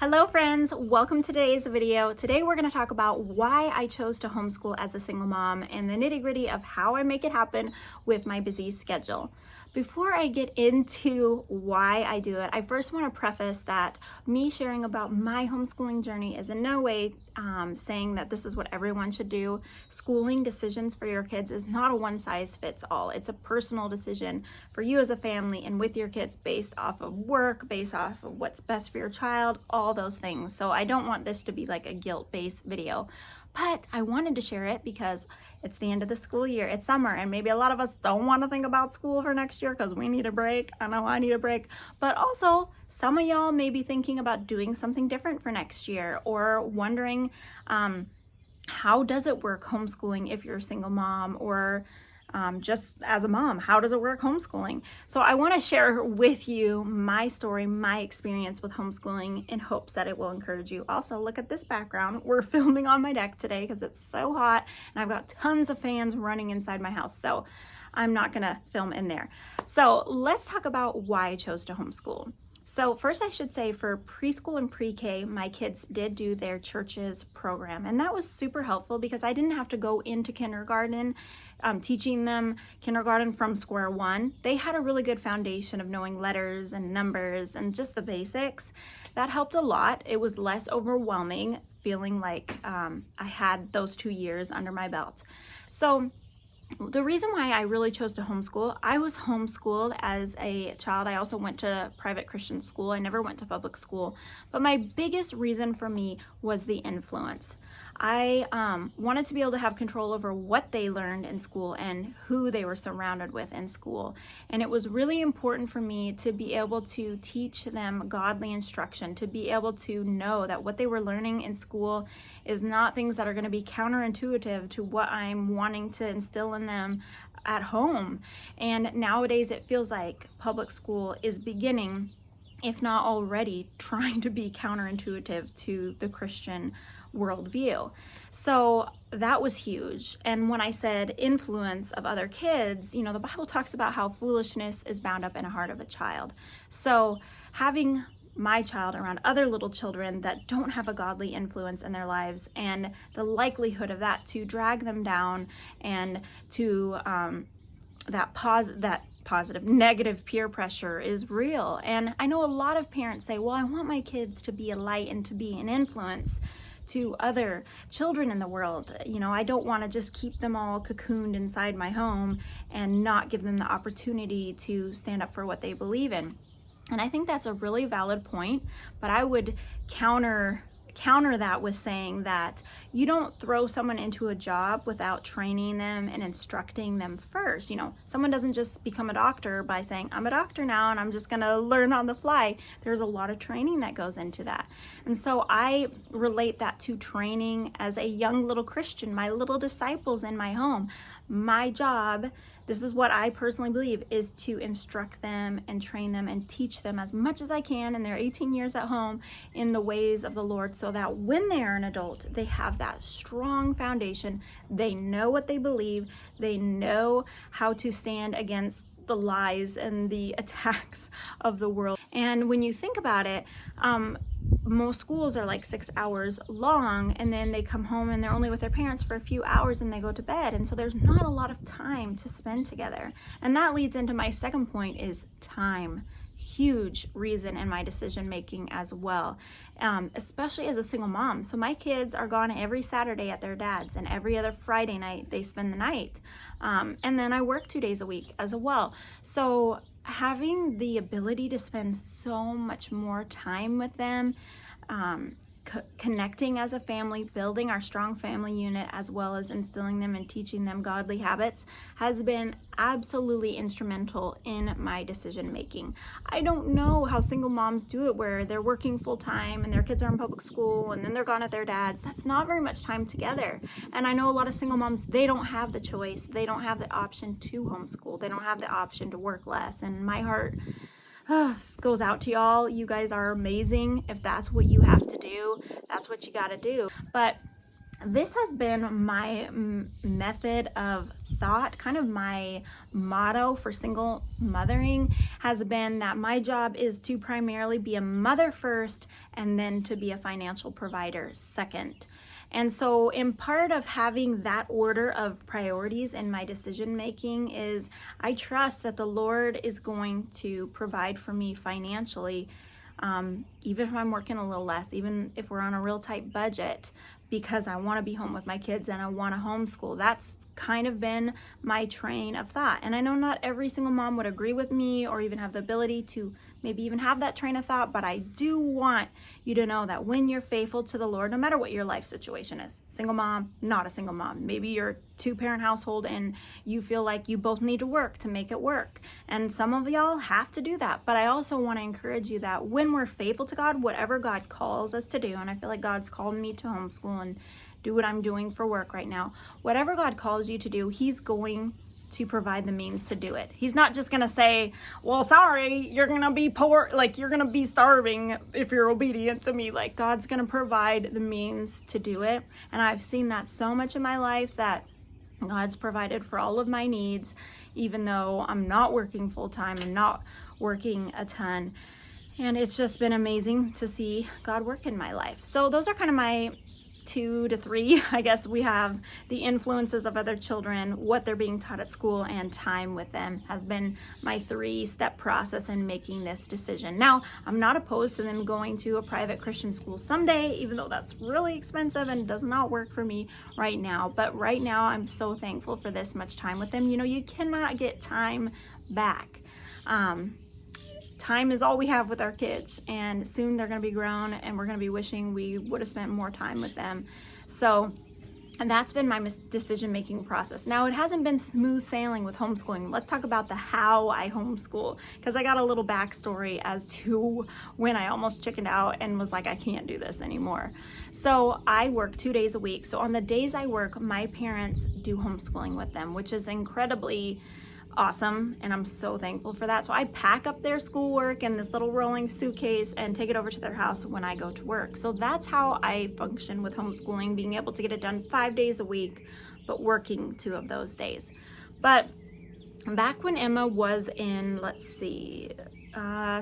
Hello friends, welcome to today's video. Today we're going to talk about why I chose to homeschool as a single mom and the nitty-gritty of how I make it happen with my busy schedule. Before I get into why I do it, I first want to preface that me sharing about my homeschooling journey is in no way saying that this is what everyone should do. Schooling decisions for your kids is not a one-size-fits-all. It's a personal decision for you as a family and with your kids based off of work, based off of what's best for your child, all those things. So I don't want this to be like a guilt-based video. But I wanted to share it because it's the end of the school year, it's summer, and maybe a lot of us don't want to think about school for next year because we need a break. I know I need a break. But also, some of y'all may be thinking about doing something different for next year or wondering how does it work homeschooling if you're a single mom or just as a mom, how does it work homeschooling? So I want to share with you my story, my experience with homeschooling in hopes that it will encourage you. Also, look at this background. We're filming on my deck today because it's so hot and I've got tons of fans running inside my house. So I'm not going to film in there. So let's talk about why I chose to homeschool. So first I should say for preschool and pre-K, my kids did do their church's program. And that was super helpful because I didn't have to go into kindergarten, teaching them kindergarten from square one. They had a really good foundation of knowing letters and numbers and just the basics. That helped a lot. It was less overwhelming, feeling like I had those 2 years under my belt. So the reason why I really chose to homeschool, I was homeschooled as a child. I also went to private Christian school. I never went to public school. But my biggest reason for me was the influence. I wanted to be able to have control over what they learned in school and who they were surrounded with in school. And it was really important for me to be able to teach them godly instruction, to be able to know that what they were learning in school is not things that are going to be counterintuitive to what I'm wanting to instill in them at home. And nowadays it feels like public school is beginning, if not already, trying to be counterintuitive to the Christian worldview. So that was huge. And when I said influence of other kids, you know, the Bible talks about how foolishness is bound up in the heart of a child. So having my child around other little children that don't have a godly influence in their lives and the likelihood of that to drag them down and to that positive, negative peer pressure is real. And I know a lot of parents say, well, I want my kids to be a light and to be an influence to other children in the world. You know, I don't want to just keep them all cocooned inside my home and not give them the opportunity to stand up for what they believe in. And I think that's a really valid point, but I would counter that with saying that you don't throw someone into a job without training them and instructing them first. You know, someone doesn't just become a doctor by saying, I'm a doctor now and I'm just gonna learn on the fly. There's a lot of training that goes into that. And so I relate that to training as a young little Christian, my little disciples in my home. My job, this is what I personally believe, is to instruct them and train them and teach them as much as I can in their 18 years at home in the ways of the Lord so that when they are an adult, they have that strong foundation. They know what they believe. They know how to stand against the lies and the attacks of the world. And when you think about it, most schools are like 6 hours long and then they come home and they're only with their parents for a few hours and they go to bed. And so there's not a lot of time to spend together. And that leads into my second point is time. Huge reason in my decision making as well, especially as a single mom. So my kids are gone every Saturday at their dad's and every other Friday night they spend the night. And then I work 2 days a week as well. So having the ability to spend so much more time with them, connecting as a family, building our strong family unit, as well as instilling them and teaching them godly habits has been absolutely instrumental in my decision making. I don't know how single moms do it where they're working full time and their kids are in public school and then they're gone at their dad's. That's not very much time together. And I know a lot of single moms, they don't have the choice. They don't have the option to homeschool. They don't have the option to work less. And my heart goes out to y'all. You guys are amazing. If that's what you have to do, that's what you got to do. But this has been my method of thought, kind of my motto for single mothering has been that my job is to primarily be a mother first and then to be a financial provider second. And so in part of having that order of priorities in my decision making is I trust that the Lord is going to provide for me financially, even if I'm working a little less, even if we're on a real tight budget, because I want to be home with my kids and I want to homeschool. That's kind of been my train of thought. And I know not every single mom would agree with me or even have the ability to maybe even have that train of thought, but I do want you to know that when you're faithful to the Lord, no matter what your life situation is, single mom, not a single mom, maybe you're a two-parent household and you feel like you both need to work to make it work. And some of y'all have to do that. But I also want to encourage you that when we're faithful to God, whatever God calls us to do, and I feel like God's called me to homeschool and do what I'm doing for work right now, whatever God calls you to do, He's going to provide the means to do it. He's not just going to say, well, sorry, you're going to be poor, like you're going to be starving if you're obedient to me. Like God's going to provide the means to do it. And I've seen that so much in my life that God's provided for all of my needs, even though I'm not working full time and not working a ton. And it's just been amazing to see God work in my life. So those are kind of my 2 to 3, I guess. We have the influences of other children, what they're being taught at school, and time with them has been my 3-step process in making this decision. Now, I'm not opposed to them going to a private Christian school someday, even though that's really expensive and does not work for me right now. But right now, I'm so thankful for this much time with them. You know, you cannot get time back. Time is all we have with our kids, and soon they're going to be grown and we're going to be wishing we would have spent more time with them. So, and that's been my decision-making process. Now, it hasn't been smooth sailing with homeschooling. Let's talk about the how I homeschool, because I got a little backstory as to when I almost chickened out and was like, I can't do this anymore. So I work 2 days a week. So on the days I work, my parents do homeschooling with them, which is incredibly awesome, and I'm so thankful for that. So I pack up their schoolwork in this little rolling suitcase and take it over to their house when I go to work. So that's how I function with homeschooling, being able to get it done 5 days a week, but working 2 of those days. But back when Emma was in,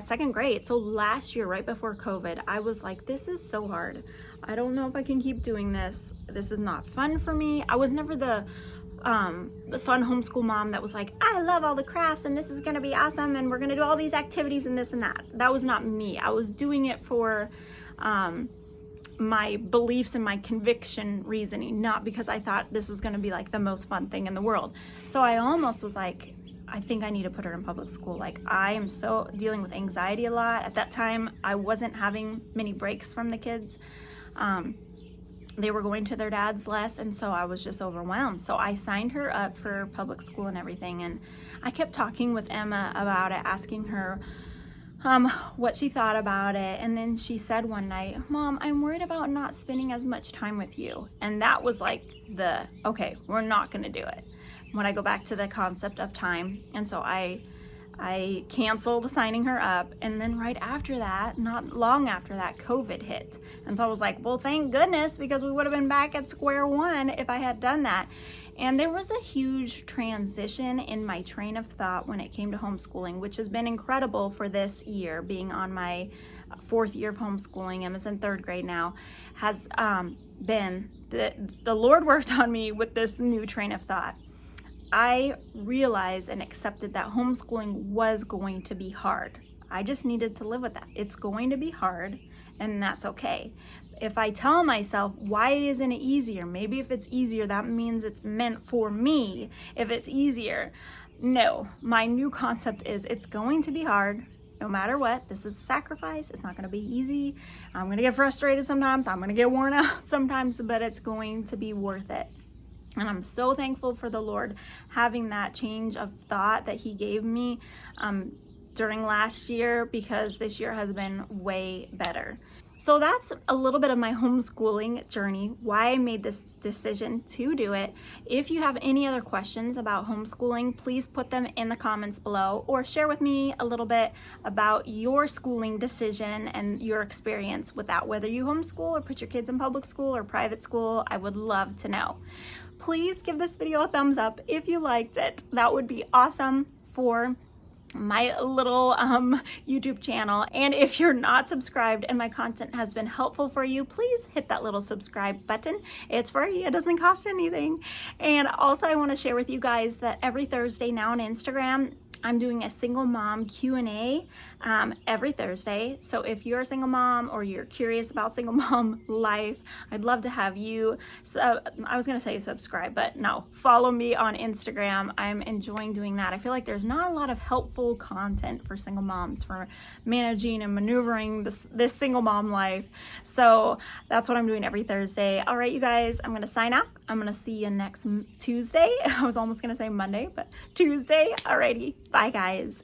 second grade, so last year, right before COVID, I was like, this is so hard. I don't know if I can keep doing this. This is not fun for me. I was never the fun homeschool mom that was like, I love all the crafts and this is going to be awesome and we're going to do all these activities and this and that. That was not me. I was doing it for my beliefs and my conviction reasoning, not because I thought this was going to be like the most fun thing in the world. So I almost was like, I think I need to put her in public school. Like, I am so dealing with anxiety a lot. At that time, I wasn't having many breaks from the kids. They were going to their dad's less, and so I was just overwhelmed. So I signed her up for public school and everything, and I kept talking with Emma about it, asking her what she thought about it. And then she said one night, Mom, I'm worried about not spending as much time with you. And that was like okay, we're not going to do it. When I go back to the concept of time. And so I canceled signing her up, and then right after that, not long after that, COVID hit. And so I was like, well, thank goodness, because we would have been back at square one if I had done that. And there was a huge transition in my train of thought when it came to homeschooling, which has been incredible for this year, being on my 4th year of homeschooling. Emma's in 3rd grade now. Has been the Lord worked on me with this new train of thought. I realized and accepted that homeschooling was going to be hard. I just needed to live with that. It's going to be hard, and that's okay. If I tell myself, why isn't it easier? Maybe if it's easier, that means it's meant for me. If it's easier, no. My new concept is it's going to be hard no matter what. This is a sacrifice. It's not going to be easy. I'm going to get frustrated sometimes. I'm going to get worn out sometimes, but it's going to be worth it. And I'm so thankful for the Lord having that change of thought that He gave me during last year because this year has been way better. So that's a little bit of my homeschooling journey, why I made this decision to do it. If you have any other questions about homeschooling, please put them in the comments below or share with me a little bit about your schooling decision and your experience with that, whether you homeschool or put your kids in public school or private school. I would love to know. Please give this video a thumbs up if you liked it. That would be awesome for my little YouTube channel. And if you're not subscribed and my content has been helpful for you, please hit that little subscribe button. It's free, it doesn't cost anything. And also I want to share with you guys that every Thursday now on Instagram, I'm doing a single mom Q&A every Thursday. So if you're a single mom or you're curious about single mom life, I'd love to have you, I was gonna say subscribe, but no, follow me on Instagram. I'm enjoying doing that. I feel like there's not a lot of helpful content for single moms for managing and maneuvering this single mom life. So that's what I'm doing every Thursday. All right, you guys, I'm gonna sign off. I'm gonna see you next Tuesday. I was almost gonna say Monday, but Tuesday. Alrighty, bye guys.